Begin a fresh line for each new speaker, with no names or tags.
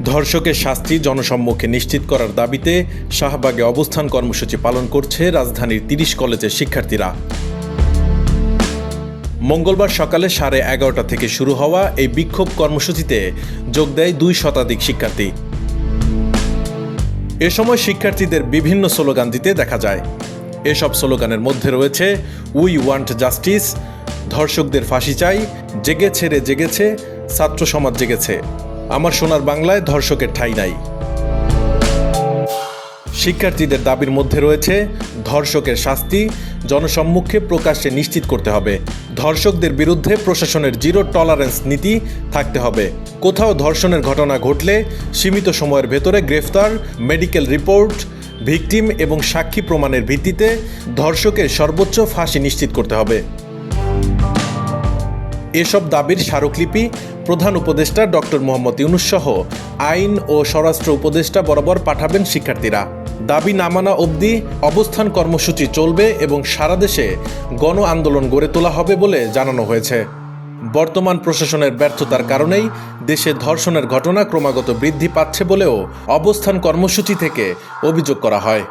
ধর্ষকের শাস্তি জনসম্মুখে নিশ্চিত করার দাবিতে শাহবাগে অবস্থান কর্মসূচি পালন করছে রাজধানীর ৩০ কলেজের শিক্ষার্থীরা। মঙ্গলবার সকালে 11:30 থেকে শুরু হওয়া এই বিক্ষোভ কর্মসূচিতে যোগ দেয় ২ শতাধিক শিক্ষার্থী। এ সময় শিক্ষার্থীদের বিভিন্ন স্লোগান দিতে দেখা যায়। এসব স্লোগানের মধ্যে রয়েছে উই ওয়ান্ট জাস্টিস, ধর্ষকদের ফাঁসি চাই, জেগেছে রে জেগেছে, ছাত্র সমাজ জেগেছে, আমার সোনার বাংলায় ধর্ষকের ঠাঁই নাই। শিক্ষার্থীদের দাবির মধ্যে রয়েছে ধর্ষকের শাস্তি জনসম্মুখে প্রকাশ্যে নিশ্চিত করতে হবে, ধর্ষকদের বিরুদ্ধে প্রশাসনের জিরো টলারেন্স নীতি থাকতে হবে, কোথাও ধর্ষণের ঘটনা ঘটলে সীমিত সময়ের ভেতরে গ্রেফতার, মেডিকেল রিপোর্ট, ভিকটিম এবং সাক্ষী প্রমাণের ভিত্তিতে ধর্ষকের সর্বোচ্চ ফাঁসি নিশ্চিত করতে হবে। এসব দাবির স্মারকলিপি প্রধান উপদেষ্টা ডক্টর মোহাম্মদ ইউনূস সহ আইন ও স্বরাষ্ট্র উপদেষ্টা বরাবর পাঠাবেন শিক্ষার্থীরা। দাবি না মানা অবধি অবস্থান কর্মসূচি চলবে এবং সারা দেশে গণ আন্দোলন গড়ে তোলা হবে বলে জানানো হয়েছে। বর্তমান প্রশাসনের ব্যর্থতার কারণেই দেশে ধর্ষণের ঘটনা ক্রমাগত বৃদ্ধি পাচ্ছে বলেও অবস্থান কর্মসূচি থেকে অভিযোগ করা হয়।